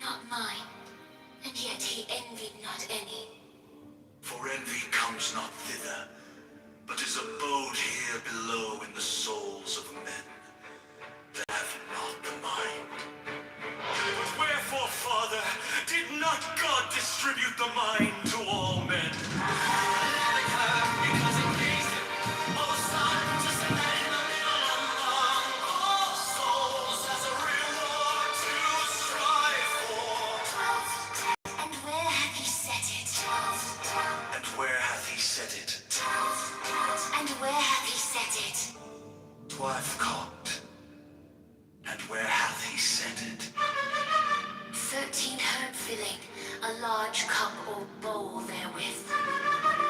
not mine, and yet he envied not any. For envy comes not thither, but is abode here below in the souls of men that have not the mind. But wherefore, Father, did not God distribute the mind to all men? Because it pleased him, O Son, to set that in the middle among all souls as a reward to strive for. And where hath he set it? And where hath he set it? And where hath he set it? 'Twive cocked. And where hath he set it? 13 herb filling, a large cup or bowl therewith.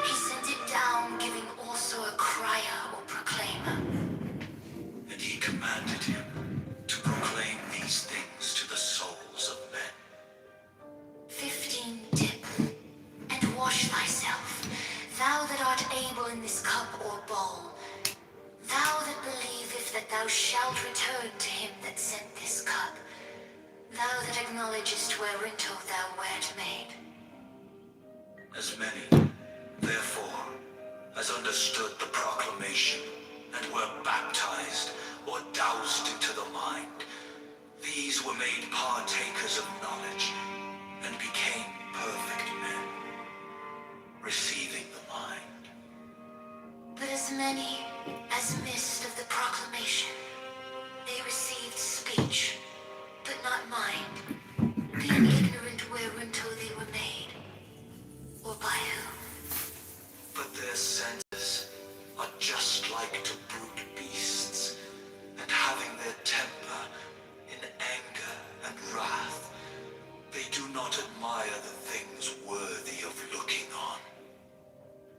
He sent it down, giving also a crier or proclaimer. And he commanded him to proclaim these things to the souls of men. 15 dip, and wash thyself, thou that art able in this cup or bowl, thou that believest that thou shalt return to him that sent this cup, thou that acknowledgest whereinto thou wert made. As many, therefore, as understood the proclamation, and were baptized or doused into the mind, these were made partakers of knowledge, and became perfect men, receiving the mind. But as many as missed of the proclamation, they received speech, but not mind, being ignorant whereinto they were made, or by whom. But their senses are just like to brute beasts, and having their temper in anger and wrath, they do not admire the things worthy of looking on.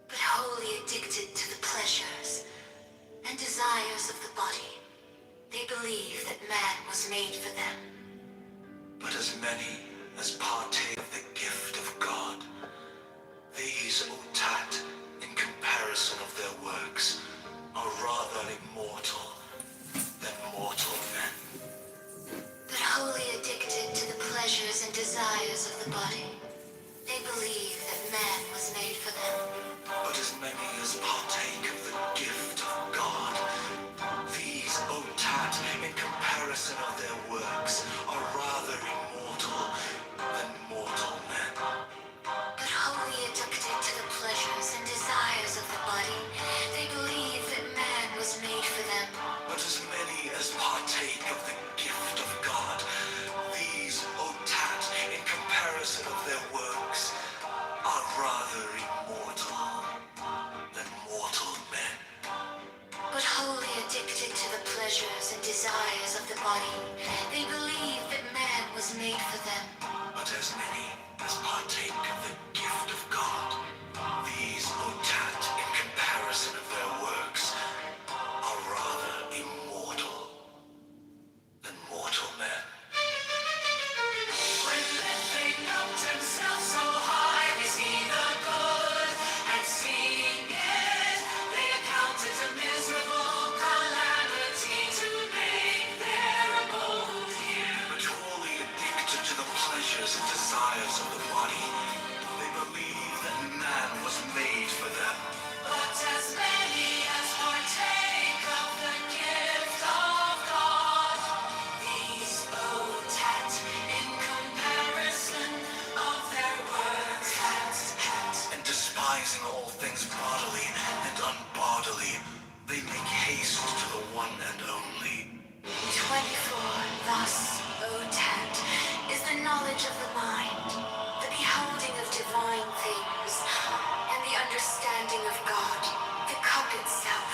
But wholly addicted to the pleasures and desires of the body, they believe that man was made for them. But as many as partake of the gift of God, these, O Tat, in comparison of their works, are rather immortal than mortal men. But wholly addicted to the pleasures and desires of the body, they believe that man was made for them. But as many as partake of the gift of God, these, O Tat, in comparison of their works, are rather immortal than mortal men. But wholly addicted to the pleasures and desires of the body, they believe that man was made for them. But as many as partake of the gift of God, these, O Tat, in comparison of their works, are rather immortal than mortal men. But wholly addicted to the pleasures and desires of the body, they believe that man was made for them. But as many as partake of the gift of God, these, O Tat, in comparison of their works, are rather immortal than mortal men. When they note themselves so high, they see the good, and seeing it, they account it a miserable calamity to make their abode here. But wholly addicted to the pleasures and desires of the body, they believe that man was made for them. But as many as partake of the gift of God, these, O Tat, in comparison of their works, and despising all things bodily and unbodily, they make haste to the one and only. 24. Thus, O Tat, is the knowledge of the mind, the beholding of divine things, and the understanding of God, the cup itself,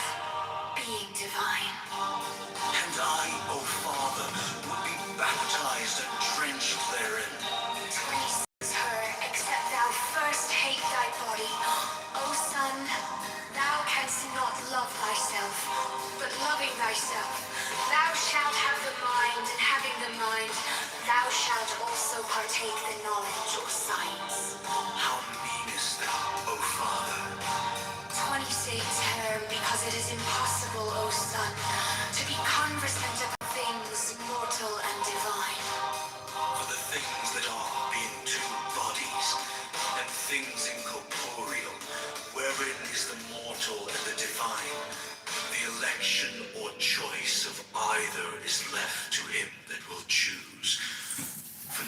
being divine. And I, O Father, would be baptized and drenched therein. Pleases her, except thou first hate thy body. O Son, thou canst not love thyself, but loving thyself, thou shalt have the mind, and having the mind, thou shalt also partake the knowledge or science. How meanest thou, O Father? 26 her, because it is impossible, O Son, to be conversant about things mortal and divine. For the things that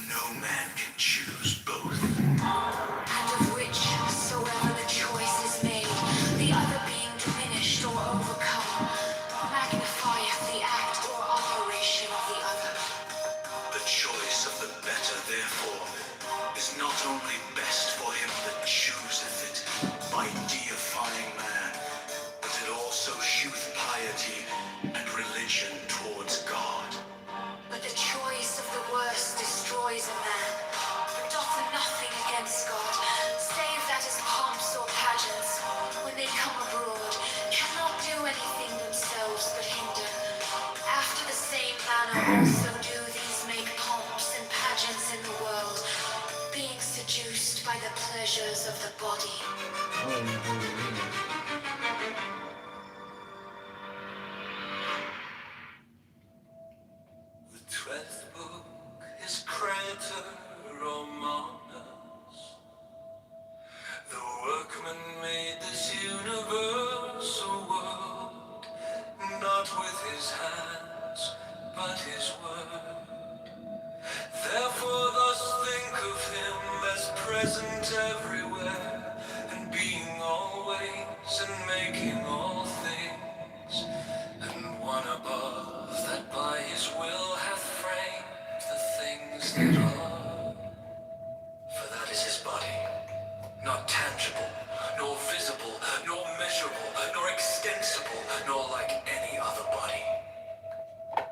no man can choose both. And of whichsoever the choice is made, the other being diminished or overcome, magnifieth the act or operation of the other. The choice of the better, therefore, is not only best for him that chooseth it by deifying man, but it also sheweth piety and religion towards God. But the choice of the worst destroys a man, but doth nothing against God, save that his pomps or pageants, when they come abroad, cannot do anything themselves but hinder. After the same manner also do these make pomps and pageants in the world, being seduced by the pleasures of the body. The 12th book is Creator Romanus. The workman made this universal world, not with his hands, but his word. Therefore thus think of him as present everywhere, and being always and making all things, and one above that by his will hath framed the things that are. For that is his body, not tangible, nor visible, nor measurable, nor extensible, nor like any other body.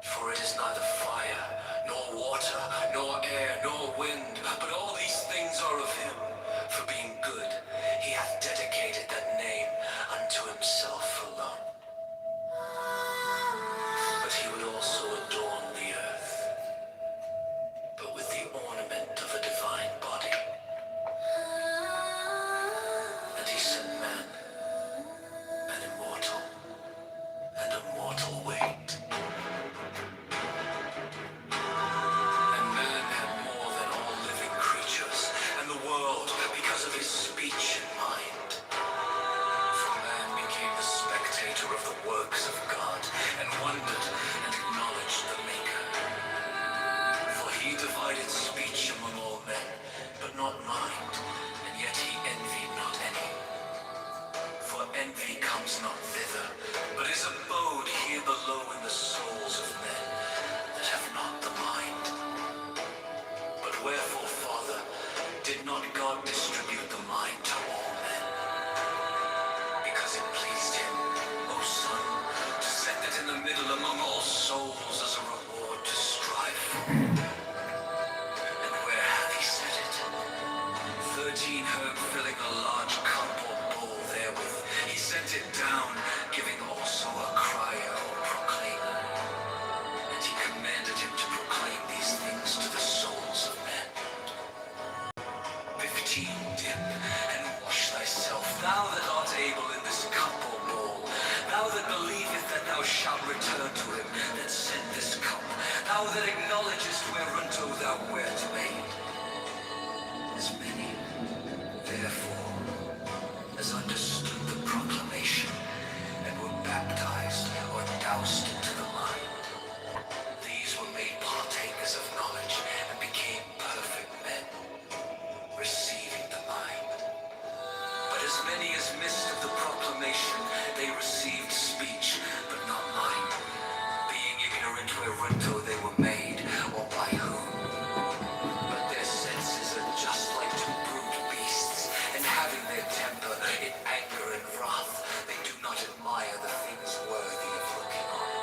For it is neither fire, nor water, nor air, nor wind, but all these things are of him. For being good, he hath dedicated that name unto himself alone. But he would also adorn the earth, but with the ornament of a divine body. And he sent man, an immortal and a mortal weight. And man had more than all living creatures, and the world, because of his speech and mind. For man became the spectator of the works of God, and wondered and acknowledged the Maker. For he divided speech among all men, but not mind, and yet he envied not any. For envy comes not thither, but is abode here below in the souls of men that have not the mind. But wherefore, Father, did not God distribute the mind to all men? Because it pleased him, O Son, to set it in the middle among all souls as a reward to strive for. And where hath he set it? 13 herb filling a large cup or bowl therewith. He sent it down, giving also a crier or proclaimer. And he commanded him to proclaim these things to the souls of men. 15 dip, and wash thyself, thou that art able in this cup or bowl, thou that believest that thou shalt return to him that sent this cup, thou that acknowledgest whereunto thou wert made. As many, therefore, as understood the proclamation, and were baptized or doused into the mind, these were made partakers of knowledge, and became perfect men, receiving the mind. But as many as missed of the proclamation, they received speech, but not mind, being ignorant whereunto they were made, or by whom. But their senses are just like to brute beasts, and having their temper in anger and wrath, they do not admire the things worthy of looking on,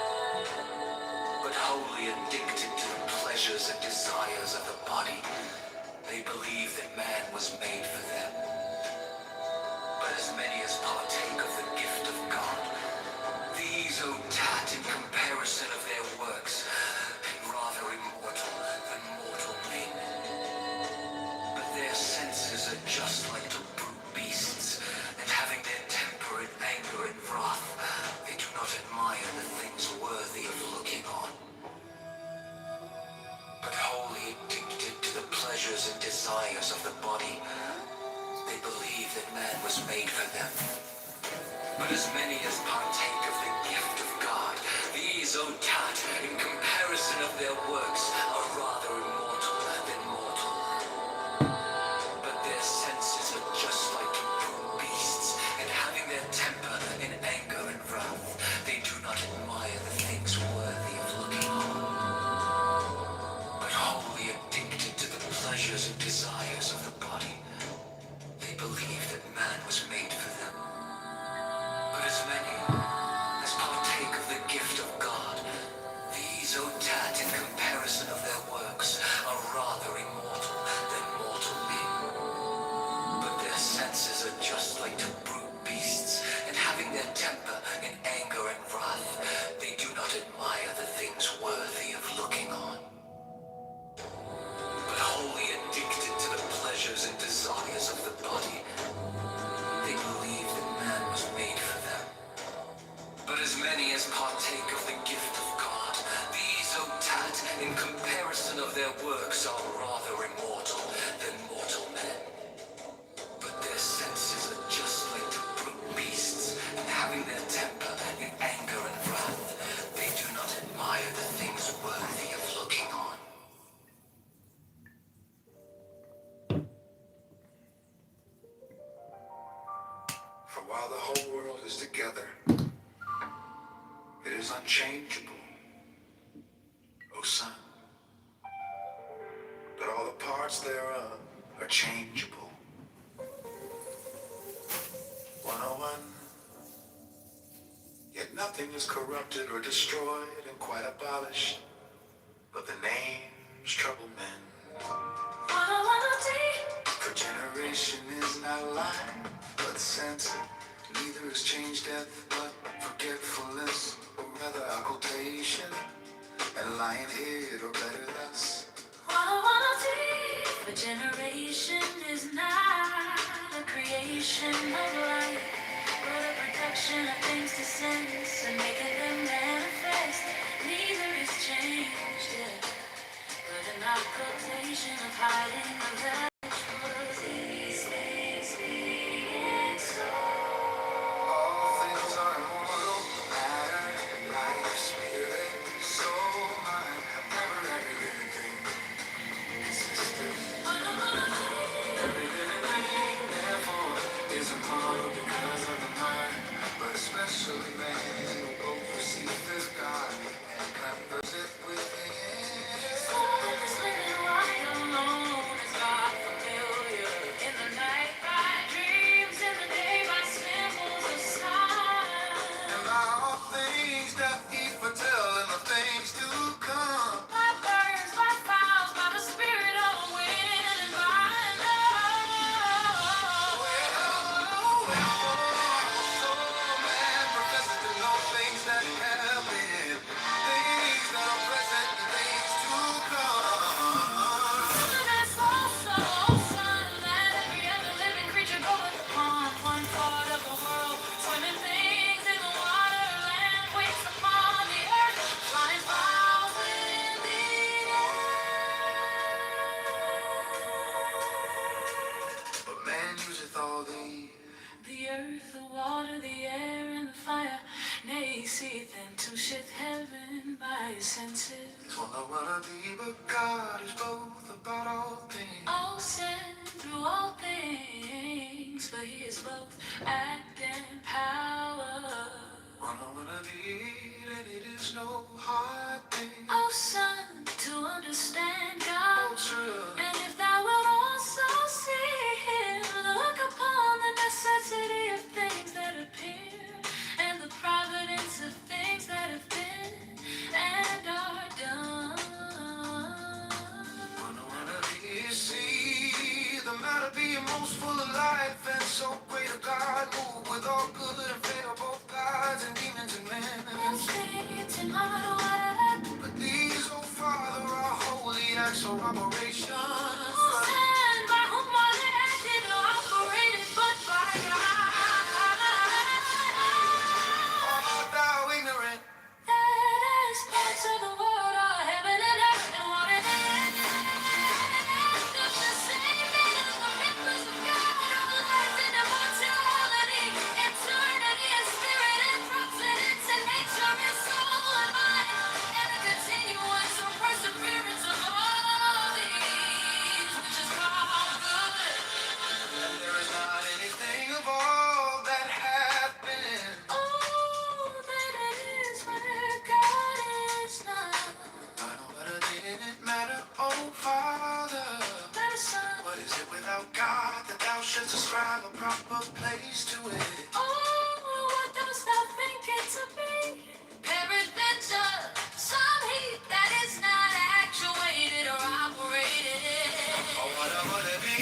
but wholly addicted to the pleasures and desires of the body, they believe that man was made for them. But as many as partake of the gift of God, these, O tat, in comparison of their works, rather immortal than mortal men. But their senses are just like to brute beasts, and having their temper in anger and wrath, they do not admire the things worthy of looking on, but wholly addicted to the pleasures and desires of the body, they believe that man was made for them. But as many as partake of the gift of God, these, O tat, in comparison of their works, are rather immortal than mortal. pleasures and desires of the body. They believe that man was made for them. But as many as partake of the gift of God, these, O Tat, in comparison of their works, are rather immortal than mortal men. But their senses are just like to brute beasts, and having their temper in anger and wrath, they do not admire the things worthy of looking on. But wholly addicted to the pleasures and desires of the body, they believe that man was made for them. But as many as partake of the gift of God, these, O Tat, in comparison of their works, are rather immortal than mortal men. But their senses are just like to brute beasts, and having their temper in anger and wrath, they do not admire the things worthy of looking on. For while the whole world is together, it is unchangeable, O Son. But all the parts thereof are changeable. 101. Yet nothing is corrupted or destroyed and quite abolished, but the names trouble men. For generation is not life, but sense. Neither is changed death, but forgetfulness, or rather occultation, and lying hid, or better thus. For generation is not a creation of life, but a production of things to sense and making them manifest. Neither is changed yet, but an occultation of hiding of that which was these things being so. All things are immortal, matter, life, spirit, soul, mind, have never every living thing existed. Every living thing, therefore, is immortal because of the mind, but especially man, who both receives this God and covers it within. So this living light alone is God familiar. In the night by dreams, in the day by symbols of signs. And by all things that he foretell and the things to come. By birds, by fowls, by the spirit of wind, and by love. Wherefore, man professes to know things that have been, things that are present, and things to come. That's also, son, that every other living creature goeth upon one part of the world. Swimming things in the water, land waits upon the earth, flying fowls in the But man useth all these. The earth, the water, the air, and the fire. Nay, he seeth and toucheth heaven by his senses. For no one of thee but God is both about all things. All sent through all things, but he is both act and power. For no one of thee, and it is no hard thing. O Son, to understand God. Oh, true. And if thou wilt also see him, look upon the necessity of things that appear, and the providence of things that have been and are done. For no one of thee see the matter being most full of life, and so great a God move with all good and fair, both gods and demons and men. And things in my way. But these, oh Father, are holy acts of operation. And by whom are they acted or operated but by God? Art thou ignorant? That aspects of the world are heaven and earth and water and air. The same being of the ripples of God of life and immortality, eternity and spirit and providence and nature and soul and mind, and the continuance of perseverance of all these. proper place to it. Oh, what does that think it to be? Peradventure, some heat that is not actuated or operated. Or whatever it be.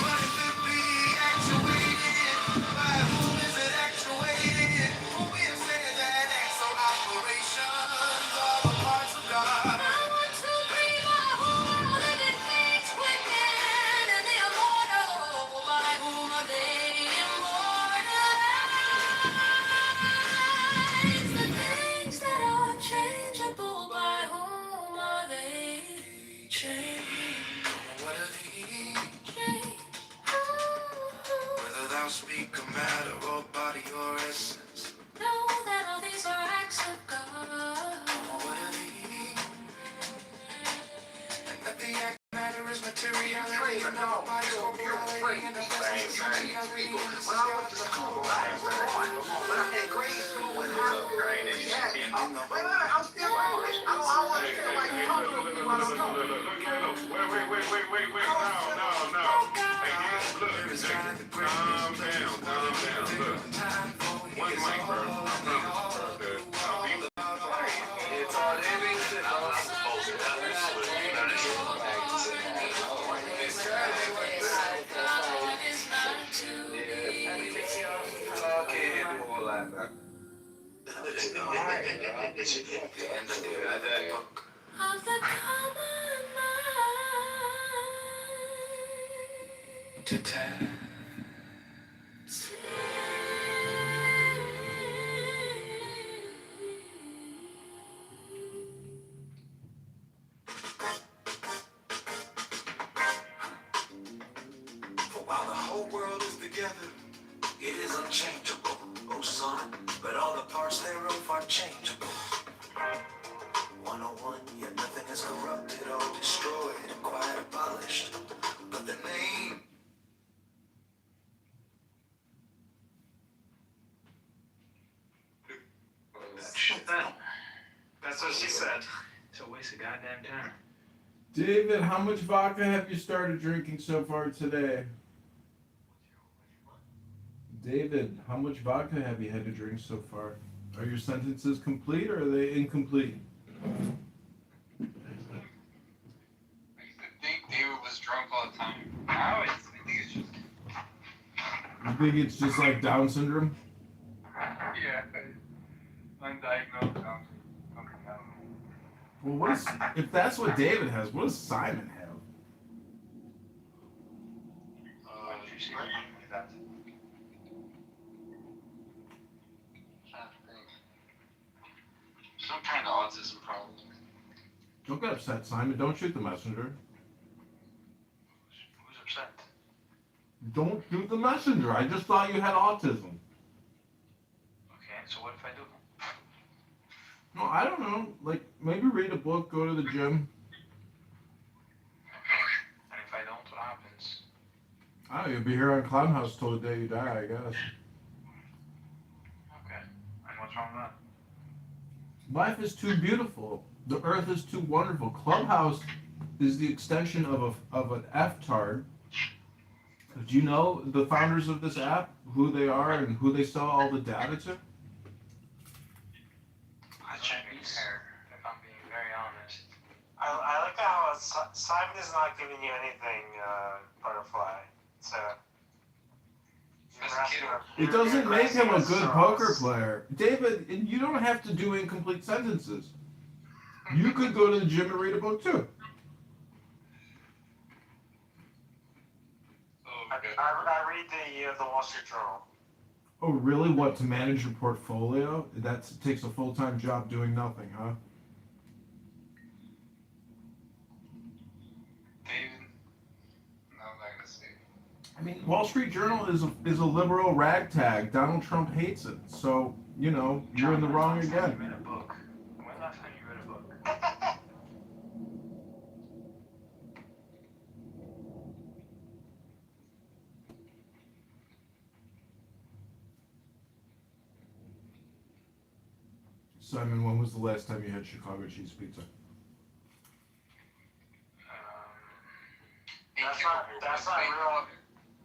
But if it be actuated, by whom is it actuated? Who will say that acts or operations are the parts of God? I want to breathe my whole living things within, and the immortal, by whom are they immortalized? The things that are changeable, by whom are they changed? What are they? Change. Whether thou speak a matter or body or essence. Know that all these are acts of God. What are they? And that the act matter is materiality and our body's corporeality and the essence is reality. When I went to school, I had grade school with half grade. I'm still English. I want to feel like you're talking to me while I'm talking. Wait. No. Hey, look, calm down. Look, one mic, bro. I promise, bro. Good. It's all every shit. I'm supposed to have this shit. You know this shit. I can't do all that, man. And the book. Of the common mind. To tell. For while the whole world is together, it is unchangeable, O son, but all the parts thereof are changeable. 101, yet nothing is corrupted or destroyed, quite abolished, but the name. That's what she said. It's a waste of goddamn time. David, how much vodka have you started drinking so far today? David, how much vodka have you had to drink so far? Are your sentences complete or are they incomplete? I used to think David was drunk all the time. Now I think it's just You think it's just like Down syndrome? undiagnosed. Well, what is, if that's what David has, what does Simon have? Some kind of autism problem. Don't get upset, Simon. Don't shoot the messenger. Who's upset? Don't shoot the messenger. I just thought you had autism. Okay, so what if I do? No, I don't know. Like, maybe read a book, go to the gym. And if I don't, what happens? I don't know, you'll be here on Clown House till the day you die, I guess. Okay. And what's wrong with that? Life is too beautiful. The earth is too wonderful. Clubhouse is the extension of an F-tard. Do you know the founders of this app, who they are and who they sell all the data to? I shouldn't be fair, if I'm being very honest. I like how Simon is not giving you anything, Butterfly. So It doesn't make him a good poker player. David, you don't have to do incomplete sentences. You could go to the gym and read a book too. I read the Wall Street Journal. Oh, really? What, to manage your portfolio? That takes a full-time job doing nothing, huh? David? No, I'm not gonna say. I mean, Wall Street Journal is a liberal ragtag. Donald Trump hates it. So, you know, you're in the wrong You again. read a book. When last time you read a book? Simon, when was the last time you had Chicago cheese pizza? That's not real.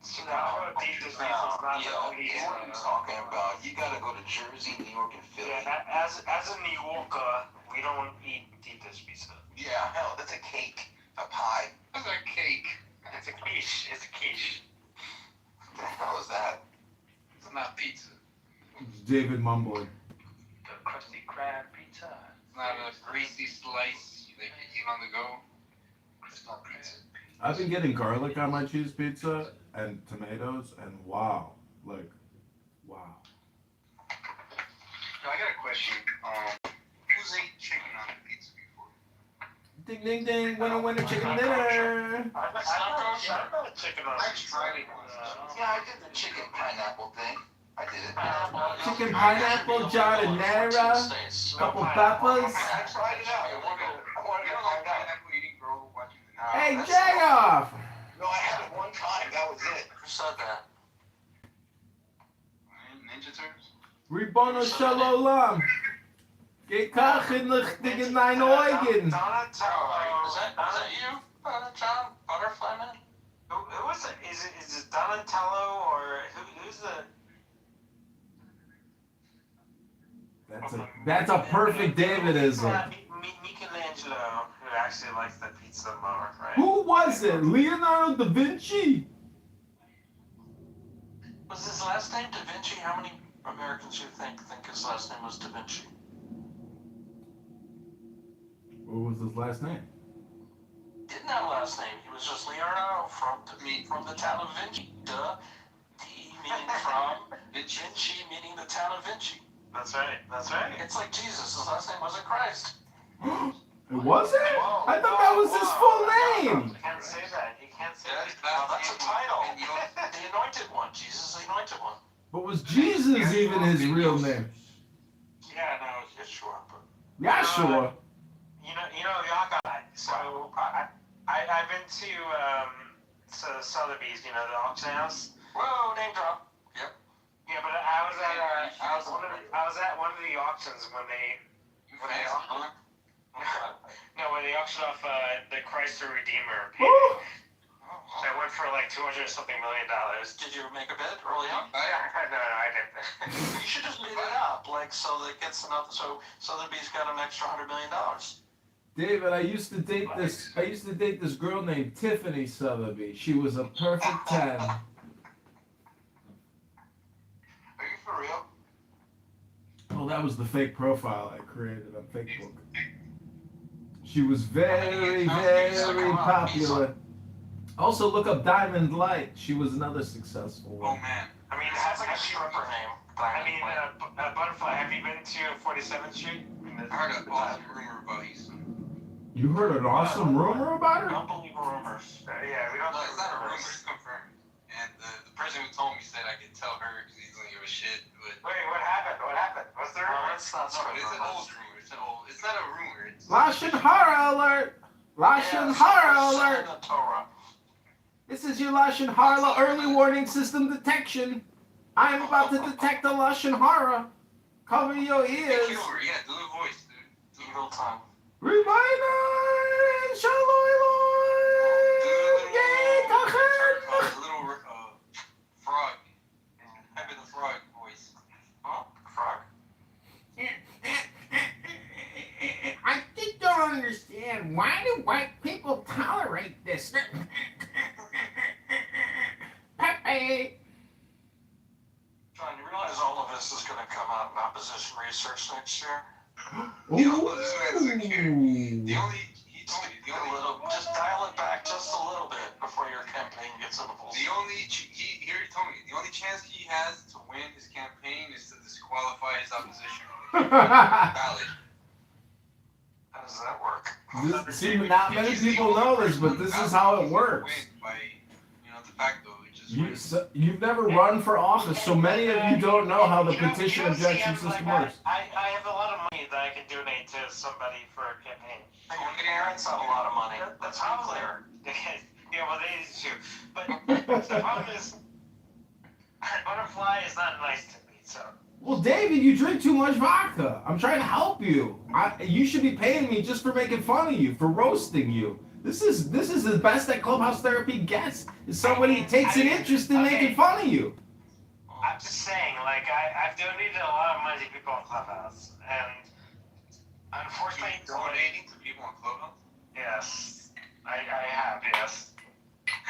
Chicago Adidas pizza is not Yeah, the yeah, what are you talking about? You gotta go to Jersey, New York, and Philly. Yeah, as a New Yorker, we don't eat Adidas pizza. Yeah, hell, that's a cake, a pie. That's a cake. It's a quiche. It's a quiche. What the hell is that? It's not pizza. It's David mumbling. The crusty crab pizza. It's not a greasy slice that you eat on the go. It's not pizza. I've been getting garlic on my cheese pizza and tomatoes, and wow, like, wow. Now, I got a question. Who's ate chicken on a pizza before? Ding ding ding, winner chicken dinner. I'm not a chicken on I pizza. tried it once. Yeah, I did the chicken pineapple thing. I did it. Chicken pineapple, jardinera, couple peppers. I tried it out. I wanted to You don't find like out. pineapple eating girl watching the Hey, That's Jagoff! No, I had it one time. That was it. Who said that? Ninja Turtles? Ribono Shalom. Gekach in the digging nine Eugen. Is that you, John? Butterfly Man? Who is it? Is it Donatello or who's the? That's a perfect Davidism. Michelangelo, who actually likes the pizza more, right? Who was it? Leonardo da Vinci? Was his last name Da Vinci? How many Americans do you think his last name was Da Vinci? What was his last name? Didn't have a last name. He was just Leonardo from the town of Vinci. Duh. D meaning from, Vinci meaning the town of Vinci. That's right. That's right. It's like Jesus. His last name wasn't Christ. It wasn't? I thought that was his full name. You can't say that. You can't say Yeah, that. Well, that's a title. The anointed one. Jesus, the anointed one. But was Jesus even his real name? Yeah, no, it's Yeshua. But Yahshua. You know, Yaka. So I've been to Sotheby's. You know, the auction house. whoa, name drop. Yep. Yeah, but I was at one of the auctions when they when they auctioned off the Christ the Redeemer painting. Woo! That went for like $200 something million. Did you make a bid early on? No, I didn't. You should just bid it up, like so that it gets enough. So Sotheby's got an extra $100 million. David, I used to date this girl named Tiffany Sotheby. She was a perfect 10. Are you for real? Oh, that was the fake profile I created on Facebook. She was very, very popular. Also, look up Diamond Light. She was another successful Oh one. man. I mean, It sounds like a stripper name. Butterfly. Have you been to 47th Street? I heard an awesome rumor about Houston. You heard an awesome rumor about her? Don't believe rumors. Yeah, we don't. No, it's not a rumor, it's confirmed. And the person who told me said I could tell her because he doesn't give a shit. But Wait, what happened? What happened? What's the rumor? It's not no, spread it's an old rumors. rumor. It's not a rumor. It's Lashon Hara alert! Lashon Hara alert! The Torah. This is your Lashon Hara early warning system detection. I am about to detect a Lashon Hara. Cover your Hey, ears. Kitover, yeah, do the voice, dude. Evil tongue. Reminder, Shalom, The little frog. Have the frog voice. Huh? Frog? I just don't understand. Why do white people tolerate this? Pepe. John, you realize all of this is going to come out in opposition research next year? Yo, this man doesn't care. He told me, Just dial it back just a little bit before your campaign gets in the full he already told me, the only chance he has to win his campaign is to disqualify his opposition. Valid. How does that work? See, not many people know this, but this is how it works. By, de facto, it just wins. You've never run for office, so many of you don't know how the petition objection system works. I have a lot of money that I can donate to somebody for a campaign. Hey, your parents have a lot of money. Let's be Probably. clear. Yeah, well, they do too. But the problem is, Butterfly is not nice to me, so. Well, David, you drink too much vodka. I'm trying to help you. You should be paying me just for making fun of you, for roasting you. This is the best that Clubhouse Therapy gets. Is somebody takes an interest in making fun of you. I'm just saying, like, I've donated a lot of money to people on Clubhouse, and unfortunately, Donating to people on Clubhouse? yes, I have, yes.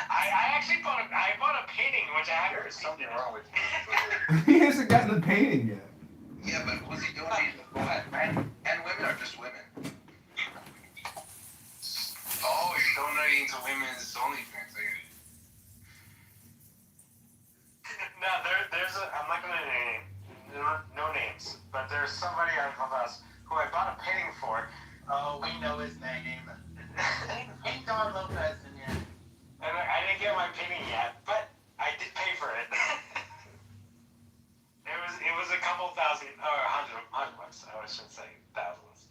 I actually bought a painting, which I haven't There's received something yet. wrong with you. He hasn't gotten the painting yet. Yeah, but was he donating to what? Men and women or just women? Oh, you're donating to women's OnlyFans. No, there's a, I'm not gonna name, no names, but there's somebody on Clubhouse who I bought a painting for. Oh, we know his name. Ain't Don Lopez in here. And I didn't get my painting yet, but I did pay for it. It was a couple thousand, or $100. I shouldn't say thousands.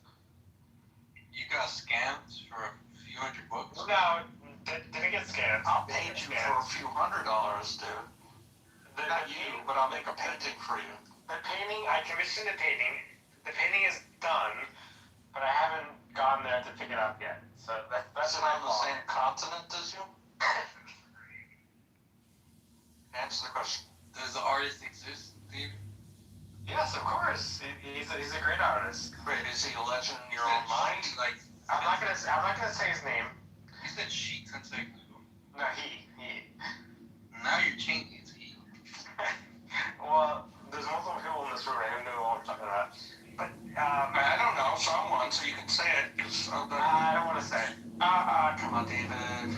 You got scammed for a few $100? No, didn't get scammed. I'll pay you for a few $100, dude. Not you, but I'll make a painting for you. The painting, I commissioned the painting. The painting is done, but I haven't gone there to pick it up yet. So that's Is it my on the fault. same continent as you? Answer the question. Does the artist exist, David? Yes, of course. He's a great artist. Wait, is he a legend in your own mind? Like, I'm not gonna say his name. you said she 10 seconds ago. No, he. Now you're changing it to he. Well, there's multiple people in this room. I don't know what I'm talking about. But I don't know, someone, so you can say it. I don't want to say. Come on, David.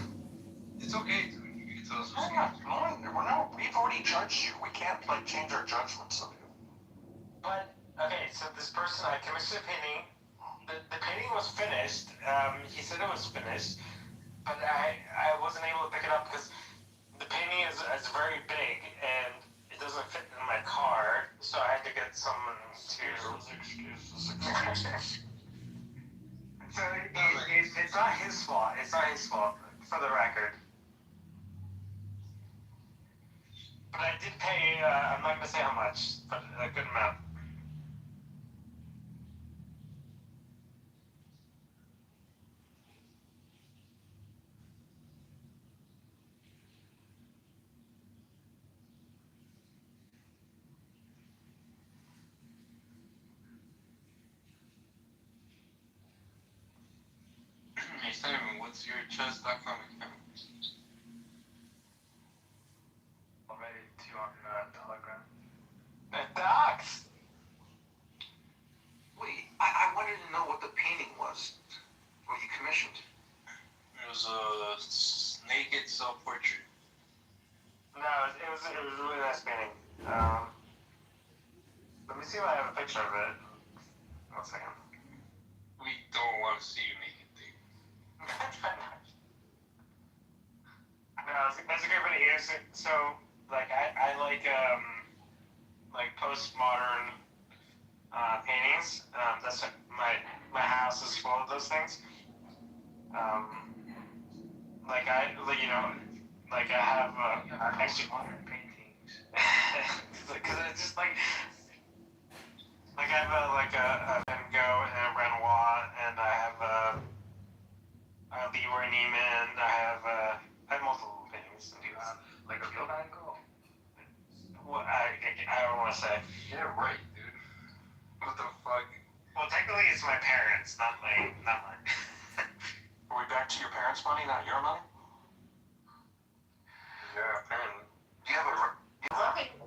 It's okay. You can tell us. No, we've already judged you. We can't, like, change our judgments of you. But okay, so this person, I commissioned a painting. The painting was finished. He said it was finished, but I wasn't able to pick it up because the painting is very big and it doesn't fit in my car. So I had to get someone to. Excuses. So it's not his fault. It's not his fault, for the record. But I did pay. I'm not gonna say how much, but a good amount. Hey, Simon, what's your chess.com account? Already too on Telegram. Docs. Wait, I wanted to know what the painting was. What you commissioned. It was a naked self-portrait. No, it was a really nice painting. Let me see if I have a picture of it. 1 second. We don't want to see you naked, Dave. No, it's a great video. So like I like postmodern paintings. That's what my house is full of those things. Like I have actually modern paintings. Because it's just like I have a Van Gogh and a Renoir, and I have a Leroy Neiman. I have multiple paintings. Like a real Van Gogh. Well, I don't want to say. Yeah, right, dude. What the fuck? Well, technically, it's my parents, not mine. Are we back to your parents' money, not your money? Yeah, apparently. Do you have a...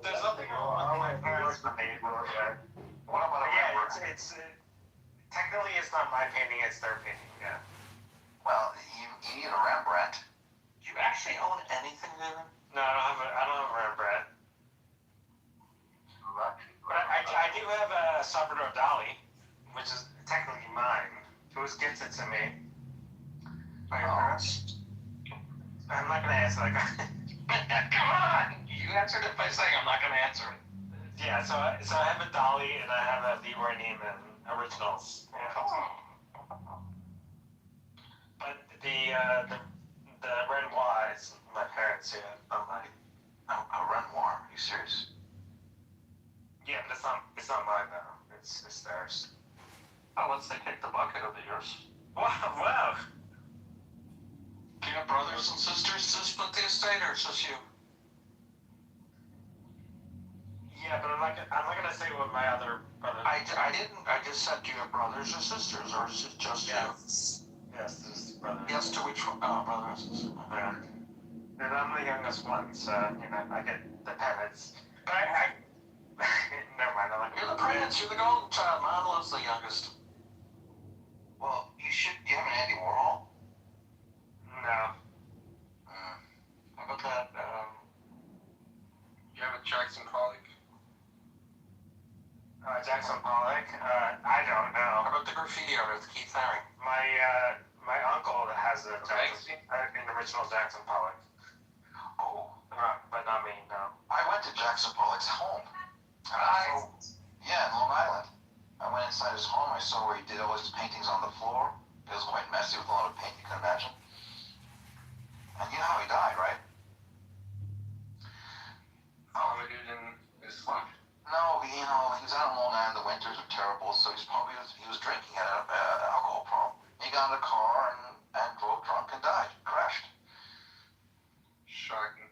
There's nothing wrong with my parents' money. What about a Yeah, Rembrandt? it's technically it's not my painting; it's their painting. Yeah. Well, you need a Rembrandt. Do you actually own anything, David? No, I don't have a Rembrandt. But I do have a Salvador Dali, which is technically mine. It was gifted to me by your parents. I'm not gonna answer that. Come on! You answered it by saying I'm not going to answer it. Yeah, so I have a Dali and I have a Leroy Neiman originals. Yeah. But the Renoir is my parents. Yeah, not mine. A Renoir? Are you serious? Yeah, but it's not It's not mine now. It's theirs. Oh, once they kick the bucket, it'll be yours. Wow, wow. Do you have brothers and sisters to split the estate, or it's just you? Yeah, but I'm not gonna say what my other brother. I didn't. I just said, do you have brothers or sisters, or is it just you? Yes, this is brother. Yes, to which one? Oh, brother and sister. Yeah. And I'm the youngest one, so I get the penance. But I never mind. You're the prince. You're the golden child. Mom loves the youngest. Well, you have an Andy Warhol? No. How about that? You have a Jackson Pollock? Jackson Pollock. I don't How know. about the graffiti artist, Keith Haring? My uncle has a Banksy? an original Jackson Pollock. Oh, But not me. No. I went to Jackson Pollock's home. Yeah, in Long Island. I went inside his home. I saw where he did all his paintings on the floor. It was quite messy with a lot of paint, you can imagine. And you know how he died, right? Vomited in his flat. No, he was out on Long Island. The winters are terrible, so he was drinking, had an alcohol problem. He got in a car and drove drunk and died, crashed. Shocking.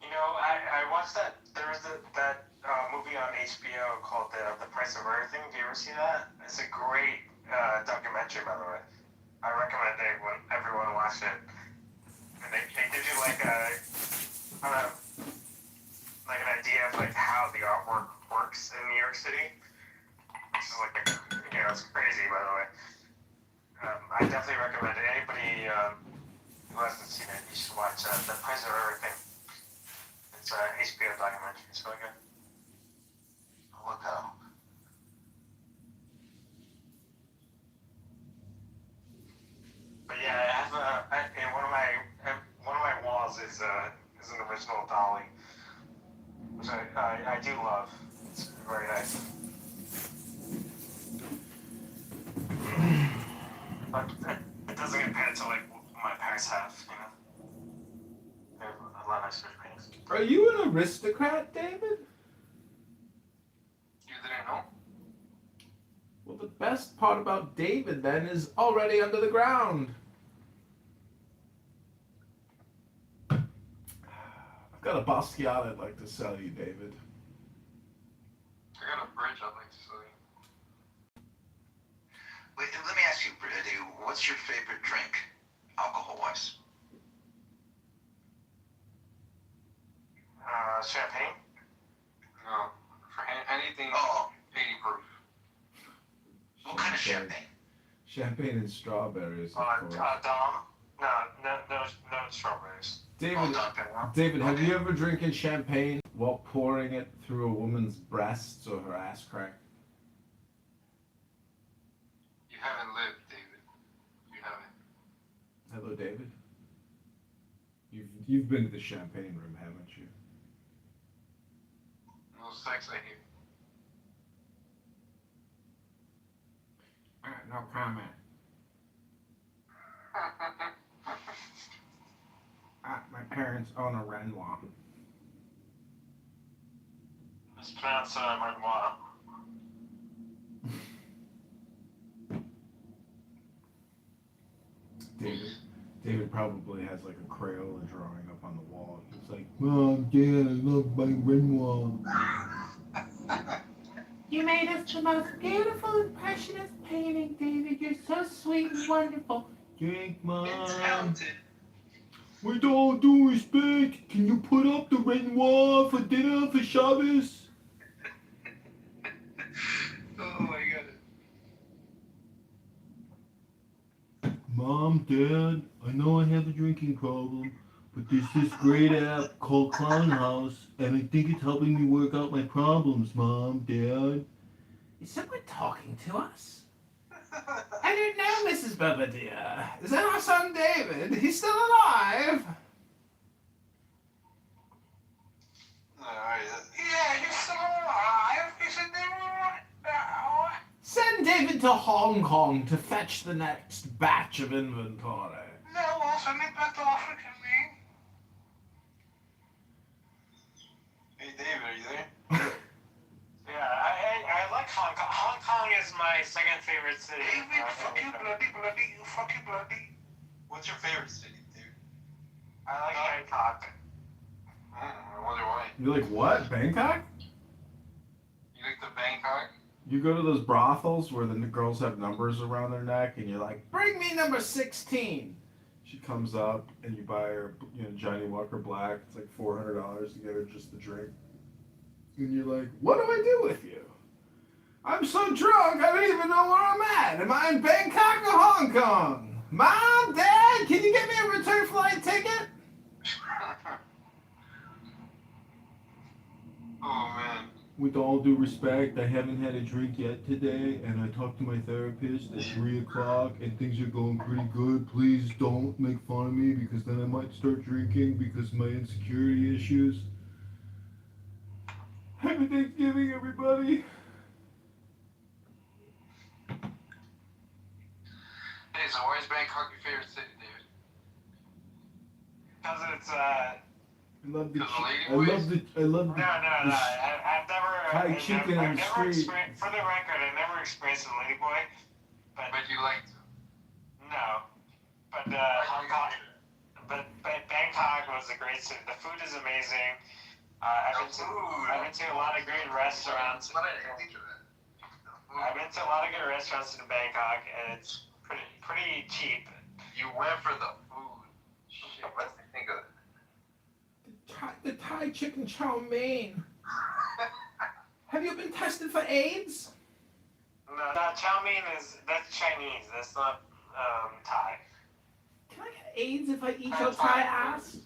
I watched that. There was that movie on HBO called The Price of Everything. Do you ever see that? It's a great documentary, by the way. I recommend everyone watch it. And they give you like an idea of like how the artwork works in New York City. Which is it's crazy, by the way. I definitely recommend it. Anybody who hasn't seen it, you should watch The Price of Everything. It's an HBO documentary. It's really good. I'll look that up. But yeah, I have one of my walls is an original dolly, which I do love. It's very nice. But it doesn't compare to like what my parents have, They have a lot nicer paintings. Are you an aristocrat, David? You didn't know? Well, the best part about David then is already under the ground. I've got a Basquiat I'd like to sell you, David. I got a bridge I'd like to show you. Wait, let me ask you, David, what's your favorite drink, alcohol-wise? Champagne? No. For anything Oh, 80 proof. what kind of champagne? Champagne and strawberries, of course. Dom? No strawberries. David, David, have you ever drinking champagne while pouring it through a woman's breasts or her ass crack? You haven't lived, David. You haven't. Hello, David. You've been to the champagne room, haven't you? No sex, I hear. No comment. My parents own a Renoir. It's pronounced Renoir. David probably has like a Crayola drawing up on the wall. It's like, Mom, Dad, I love my Renoir. You made us the most beautiful and precious painting, David. You're so sweet and wonderful. Drink, Mom. With all due respect, can you put up the Renoir for dinner for Shabbos? Oh my god. Mom, Dad, I know I have a drinking problem, but there's this great app called Clown House, and I think it's helping me work out my problems, Mom, Dad. Is someone talking to us? I didn't know, Mrs. Belvedere. Is that our son David? He's still alive. Yeah, you're still alive. You said they were Send David to Hong Kong to fetch the next batch of inventory. No, I'll send it back to Africa, man. Hey, David, are you there? Yeah, like Hong Kong is my second favorite city. David, fuck you, bloody. What's your favorite city, dude? I like Bangkok. I wonder why. You like what? Bangkok? You like the Bangkok? You go to those brothels where the girls have numbers around their neck, and you're like, "Bring me number 16." She comes up, and you buy her, Johnny Walker Black. It's like $400 to get her just the drink. And you're like, "What do I do with you? I'm so drunk, I don't even know where I'm at. Am I in Bangkok or Hong Kong? Mom, Dad, can you get me a return flight ticket?" Oh, man. With all due respect, I haven't had a drink yet today, and I talked to my therapist at 3 o'clock, and things are going pretty good. Please don't make fun of me, because then I might start drinking because of my insecurity issues. Happy Thanksgiving, everybody. Hey, so why is Bangkok your favorite city, David? Because it's I love the. Because the lady I love boys? the. I love the. no. I've never. Thai chicken on the street. For the record, I never experienced a ladyboy. But But you like to. no. But Hong Kong. But Bangkok was a great city. The food is amazing. I've been to a lot of great restaurants. I've been to a lot of good restaurants in Bangkok, and it's pretty cheap. You went for the food. Shit, what's the think of it? The Thai chicken chow mein. Have you been tested for AIDS? No, chow mein that's Chinese. That's not Thai. Can I get AIDS if I eat your Thai ass?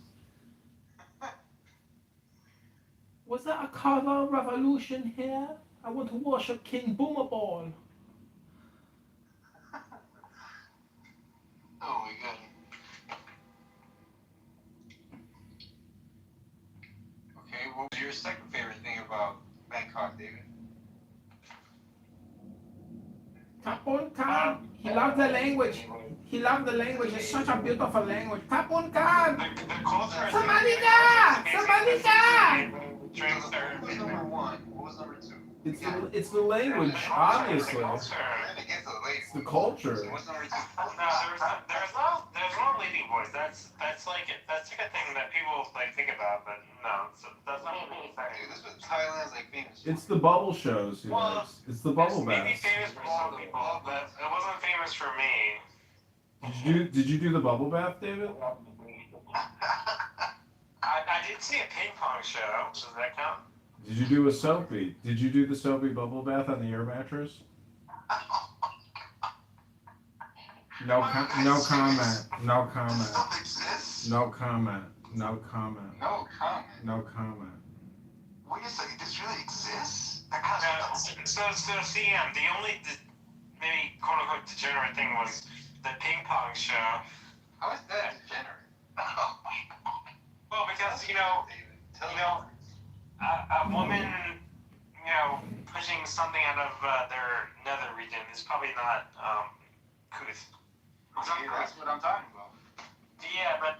Was that a color revolution here? I want to worship King Boomerball. Oh my god. Okay, what was your second favorite thing about Bangkok, David? Kapun Khan. He loved the language. He loved the language. It's such a beautiful language. Kapun Khan. The culture is Somebody there! Somebody there! Drinks are. What was number one? What was number two? It's the language, obviously. The culture. I think it's the lady. It's the culture. So what's number two? No, there's no lady boys. That's like a thing that people like think about, but no, that's not what I'm saying. Dude, this is what Thailand's like famous for. It's the bubble shows. Well, It's the bubble It's maybe baths. famous for some people, but it wasn't famous for me. Did you do the bubble bath, David? I did see a ping pong show. Does that count? Did you do a soapy? Did you do the soapy bubble bath on the air mattress? No comment. No comment. No comment. Stuff exists? No comment. No comment. No comment. No comment. Wait a second, this really exists? That kind of stuff. So CM, the only maybe quote unquote degenerate thing was the ping pong show. How is that degenerate? Well, because Tell me. a woman, pushing something out of their nether region is probably not couth. That's what I'm talking about. Yeah, but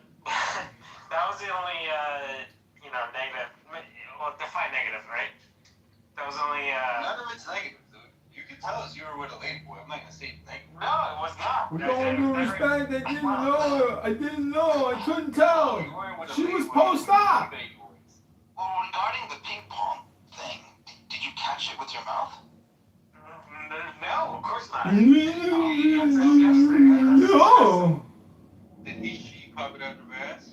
that was the only negative. Well, define negative, right? That was only. None of it's negative, dude. You can tell us you were with a lady boy. I'm not gonna say it's negative. No, it was not. With all due respect, I didn't know. I didn't know. I couldn't tell. She was post-op. Well, regarding the ping pong thing, did you catch it with your mouth? No, of course not. No. Did she pop it out of her ass?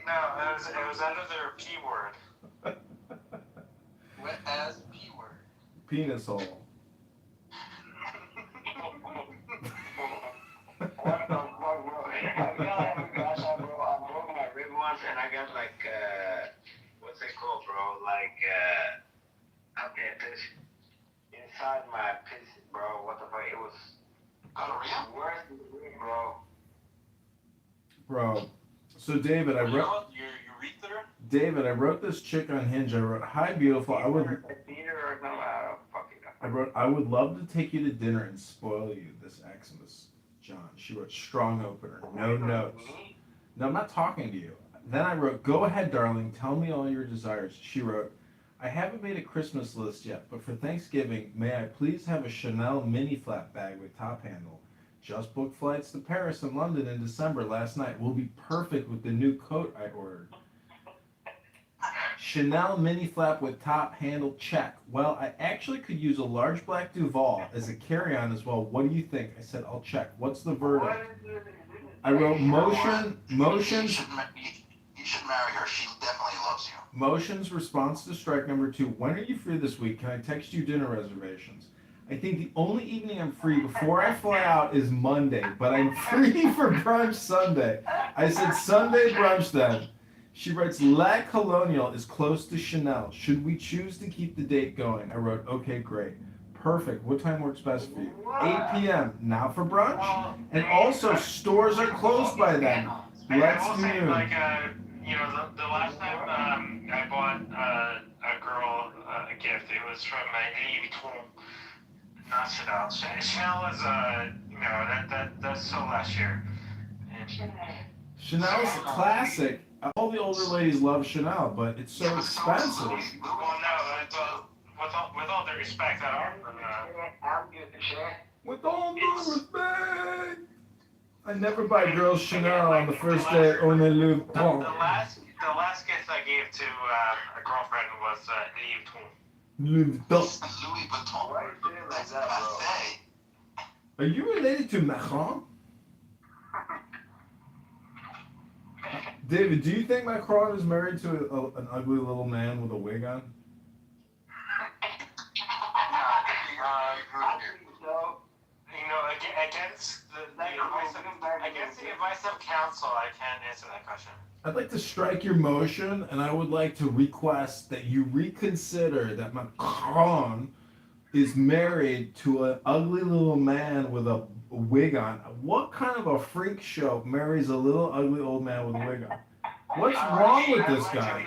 No, it was under their P word. Wet ass P word. Penis hole. What the fuck, bro? I broke my rib once, and I got like, what's it called, bro? Like, okay, this inside my piss, bro. What the fuck? It was Gonorrhea? worse than the rib, bro. Bro. So David, I wrote. Your urethra? David, I wrote this chick on Hinge. I wrote, "Hi, beautiful. I would." I wrote, "I would love to take you to dinner and spoil you this Xmas, John." She wrote, "Strong opener, no notes." No, I'm not talking to you. Then I wrote, "Go ahead, darling. Tell me all your desires." She wrote, I haven't made a Christmas list yet, but for Thanksgiving, may I please have a Chanel mini flap bag with top handle? Just booked flights to Paris and London in December last night. Will be perfect with the new coat I ordered. Chanel mini flap with top handle, check. Well, I actually could use a large black Duval as a carry-on as well. What do you think? I said, I'll check. What's the verdict? I wrote motions. You should marry her. She definitely loves you. Motions response to strike number 2. When are you free this week? Can I text you dinner reservations? I think the only evening I'm free before I fly out is Monday, but I'm free for brunch Sunday. I said Sunday brunch then. She writes, La Colonial is close to Chanel. Should we choose to keep the date going? I wrote, okay, great. Perfect. What time works best for you? 8 p.m. Now for brunch? And also, stores are closed by then. Let's do noon. Like, the last time I bought a girl a gift, it was from Louis Vuitton, not Chanel. Chanel was, that's so last year. And Chanel's a classic. All the older ladies love Chanel, but it's so expensive. Well, no, with all due respect, I don't. With all due respect, I never buy girls Chanel on the first day on the Louis Vuitton. The last gift I gave to a girlfriend was Louis Vuitton. Louis Vuitton. Why are you saying like That's that, bro? pathetic. Are you related to Macron? David, do you think Macron is married to an ugly little man with a wig on? Against the advice of counsel, I can't answer that question. I'd like to strike your motion, and I would like to request that you reconsider that Macron is married to an ugly little man with a wig on. What kind of a freak show marries a little ugly old man with a wig on? What's wrong with this guy? I'm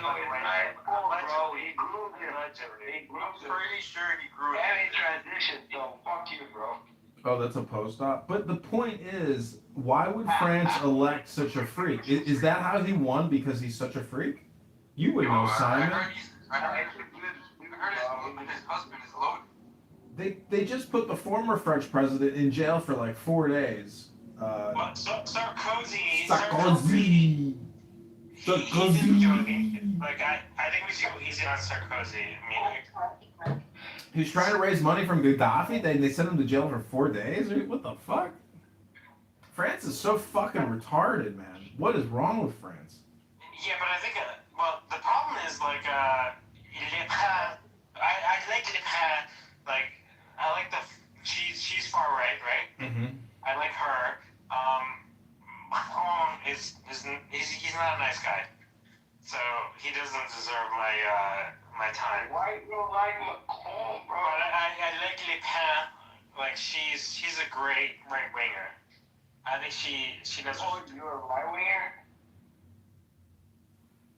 pretty sure he grew it. And he transitioned, so fuck you, bro. Oh, that's a post-op. But the point is, why would France elect such a freak? Is that how he won, because he's such a freak? You would know, Simon. I heard his husband is loaded. They just put the former French president in jail for like 4 days. But Sarkozy. Sarkozy. Like, I think we should go easy on Sarkozy. I mean, He's trying to raise money from Gaddafi. They sent him to jail for 4 days. What the fuck? France is so fucking retarded, man. What is wrong with France? yeah, but I think, the problem is, like, I like Le Pen, like, I like she's far right? Mm-hmm. I like her. Macron he's not a nice guy. So he doesn't deserve my time. Why you don't like Macron, bro? But I like Le Pen. Like she's a great right winger. I think she does. Oh, you're a right winger?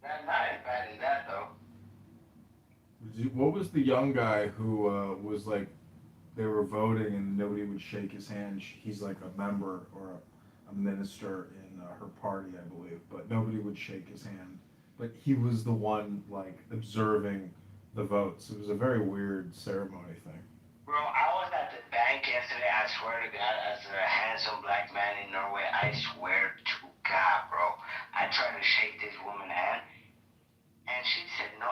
Not as bad as that, though. What was the young guy who was like, they were voting and nobody would shake his hand? He's like a member or a minister in her party, I believe, but nobody would shake his hand. But he was the one like observing the votes. It was a very weird ceremony thing. Bro, I was at the bank yesterday. I swear to God, as a handsome black man in Norway, I swear to God, bro. I tried to shake this woman's hand, and she said, no,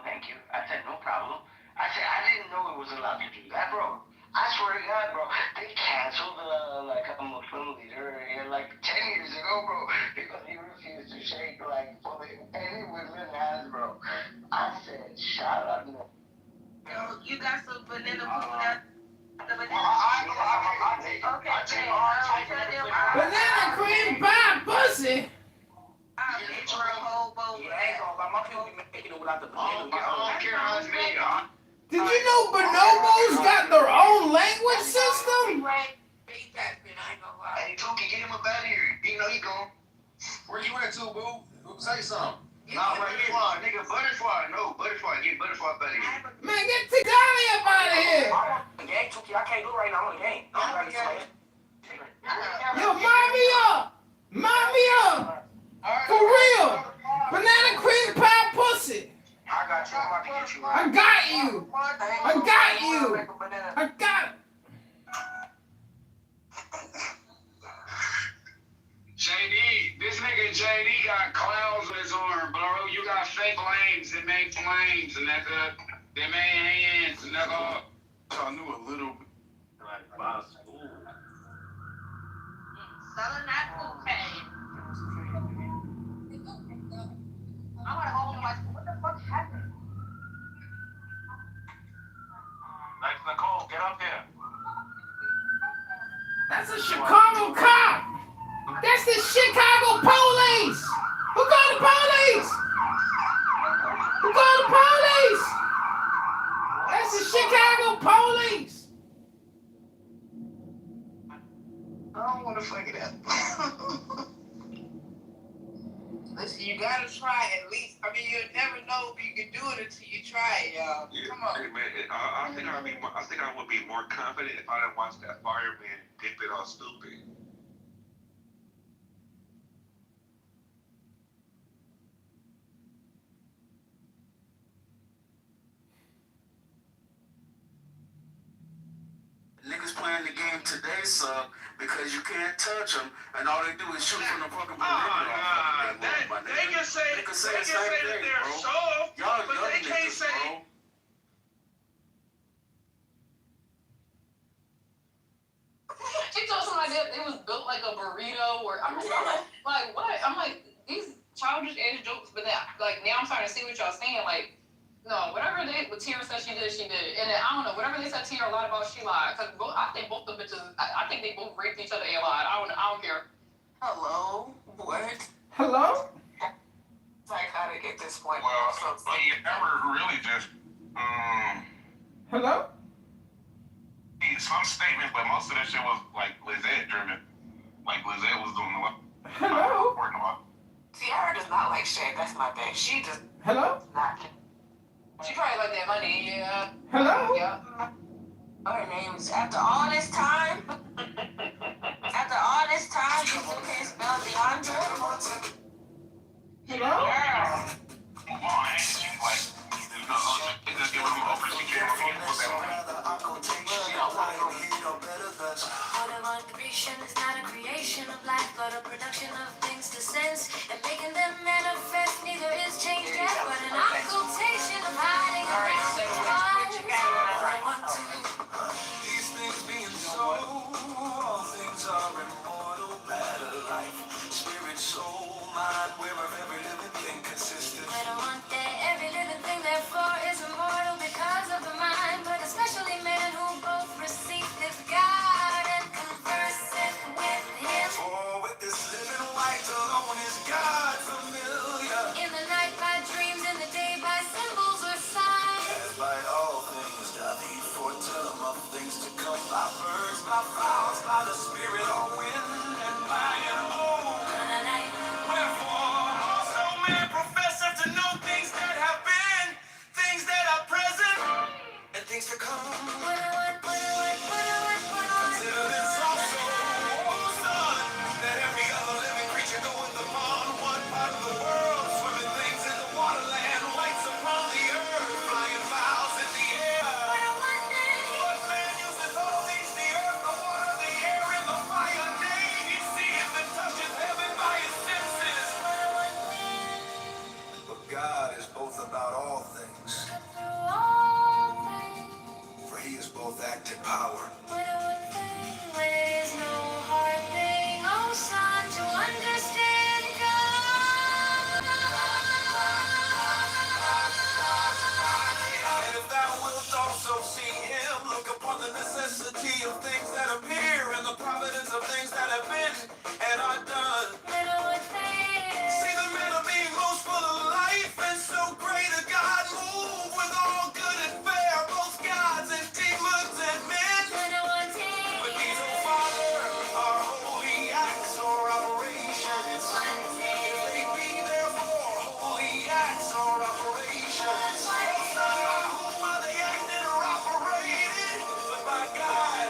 thank you. I said, no problem. I said, I didn't know it was allowed to do that, bro. I swear to God, bro. They canceled like a Muslim leader here like 10 years ago, bro, because he refused to shake like any women's hands, bro. I said, shut up, no. Yo, you got some banana pudding out. The banana. Banana cream pie pussy. I'll pay for a whole bowl. Did you know bonobos got their own language system? Hey, Tookie, get him up out of here. You know he gone. Where you at, too, boo? Say something. Nah, butterfly, nigga, butterfly. No, butterfly. Get butterfly up out of here. Man, get Tigani up out of here. I'm on the game, Tookie. I can't do it right now. I'm on the game. I'm ready to play. Yo, mind me up. Mind me up. For real. Banana cream pie pussy. I got you. I'm about to get you I JD got clouds on his arm, bro. You got fake lanes that make flames, nigga. They made hands, nigga. I knew a little bit. Like, about school. Selling that cocaine. I want to hold him like, what the fuck happened? Like, Nicole, get up here. That's a Chicago cop. That's the Chicago police. Who called the police? Who called the police? That's the Chicago police. I don't want to fuck it up. Listen, you gotta try at least. I mean, you'll never know if you can do it until you try it, y'all. Yeah, Come on. hey, man, I think I would be more confident if I didn't watch that fireman dip it all stupid. Niggas playing the game today, sir, because you can't touch them, and all they do is shoot from the fucking perimeter. They can say that they're soft, Y'all but young they can't niggas, say. bro. She told somebody that it was built like a burrito, or I'm like, what? I'm like, these childish ass jokes, but then, like, now I'm starting to see what y'all saying. Like, no, whatever what Tierra said she did, and then I don't know, whatever they said Tierra a lot about, she lied. Cause I think both the bitches, I think they both raped each other and lied. I don't care. Hello? What? Hello? Like, how to get this point? Well, you never really just. Hello? Some statements, but most of that shit was like Lizette driven. Like Lizette was doing a lot. Hello? Tiara does not like Shay. That's my thing. She does Hello? not. She probably like that money, yeah. Hello? Yeah. Her name's after all this time. After all this time, you still can't spell DeAndre. Hello? Girl. Come on, ain't she like, just giving me over. She can't forget what that was. Creation is not a creation of life, but a production of things to sense, and making them manifest neither is change yet, but an occultation of hiding a message. I want to. These things being so, all things are immortal, matter, life, spirit, soul, mind, wherever every living thing consisted. I don't want that every living thing, therefore, is immortal because of the mind, but especially man who both receive his God and converse it with him. For with this living light alone is God familiar. In the night by dreams, in the day by symbols or signs. As by all things, David foretell them of things to come, by birds, by fowls, by the spirit or wind, and by an old. Wherefore also men professeth to know things that have been, things that are present, and things to come. Consider this also, O son, that every other living creature goeth upon one part of the world, swimming things in the waterland, lights upon the earth, flying fowls in the air. But man useth all things, the earth, the water, the air, and the fire. Nay, he seeth and toucheth heaven by his senses. But God is both about all things, for he is both active power. When it is no hard thing, oh son, to understand God. And if thou wilt also see him, look upon the necessity of things that appear, and the providence of things that have been and are done. See the men are being most full of life, and so great a God move with all good and fair, both gods and demons and men. But these, O Father, are holy acts or operations. If they be therefore holy acts or operations, O Son, by whom are they acted or operated? But by God.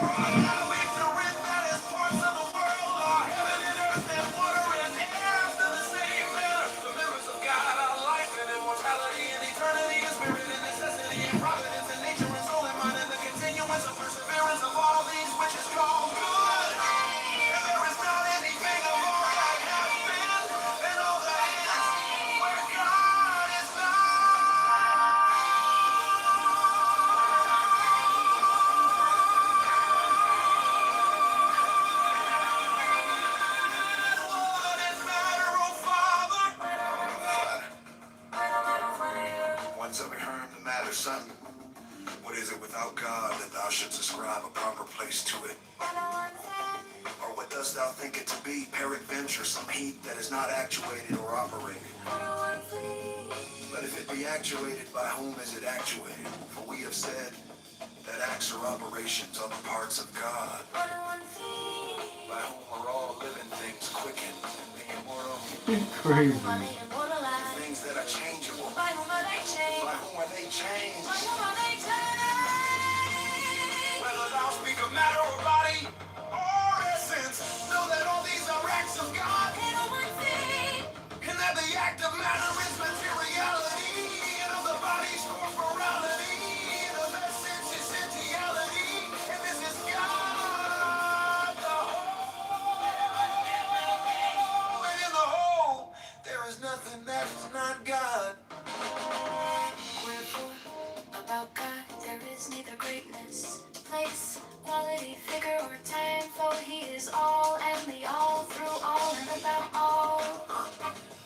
Or art thou ignorant that as parts of the world are heaven and earth and water and air after the same manner? The members of God are life and immortality and eternity and spirit and necessity and providence and nature and soul and mind and the continuance of perseverance of all these which is called good. And there is not anything of all that has been son, what is it without God that thou shouldst ascribe a proper place to it? Or what dost thou think it to be, peradventure, some heat that is not actuated or operated? But if it be actuated, by whom is it actuated? For we have said that acts or operations are the parts of God, by whom are all living things quickened, and the immortal, Crazy. things that are changeable. By whom are they changed? Whether thou speak of matter or body, or essence, know that all these are acts of God, and that the act of matter is materiality, and of the body's corporality, and of essence is essentiality, and this is God, the whole, and in the whole, there is nothing that is not God. Wherefore, about God there is neither greatness, place, quality, figure, or time, for he is all and the all, through all and about all.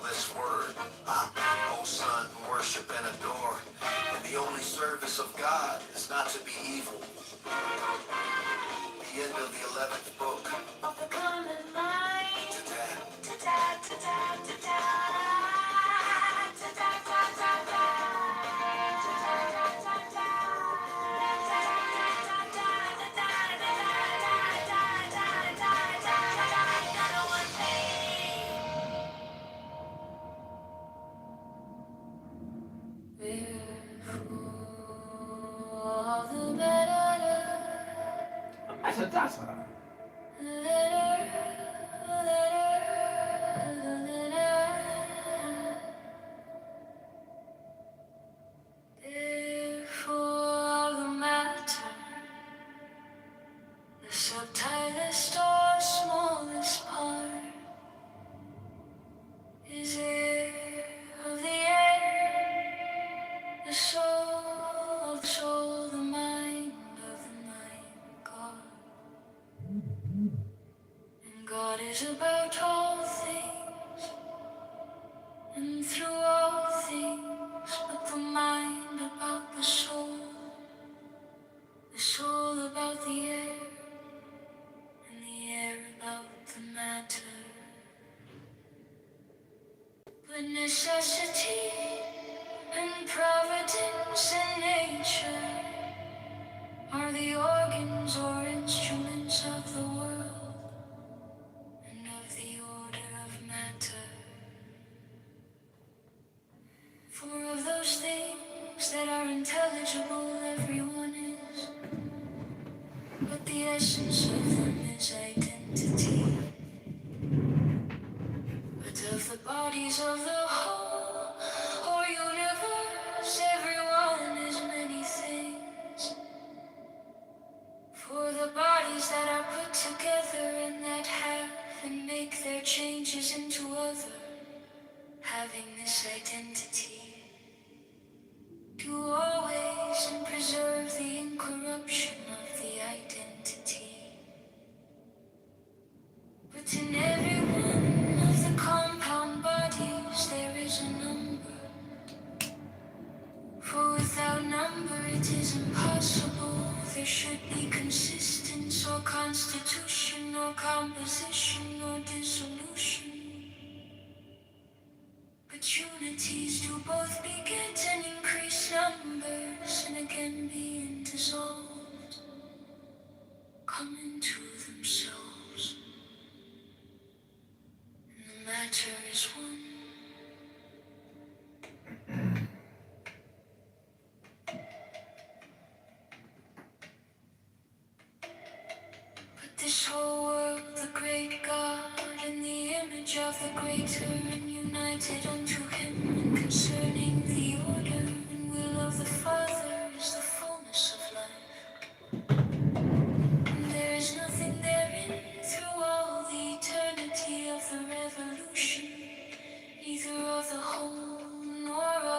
This word, O Son, worship and adore, and the only service of God is not to be evil. The end of the 11th book. Of the common mind. Ta-ta. All the better. Metadata. Therefore the matter, the subtilest or smallest part, is air of the air, the soul of the soul, the mind of the mind, God. And God is about all things, and through all things, but the mind about the soul about the air, and the air about the matter. But necessity and providence and nature are the organs or instruments of the world and of the order of matter. For of those things that are intelligible everyone is, but the essence of them is identity. But of the bodies of the whole or universe, everyone is many things. For the bodies that are put together and that have and make their changes into other, having this identity, do always and preserve the incorruption of the identity. But in every one of the compound bodies there is a number. For without number it is impossible there should be consistence or constitution or composition or dissolution. But unities do both beget and increase numbers, and again being dissolved, come into themselves. And the matter is one. But this whole world, the great God, in the image of the greater, and united unto him, and concerning the order and will of the Father,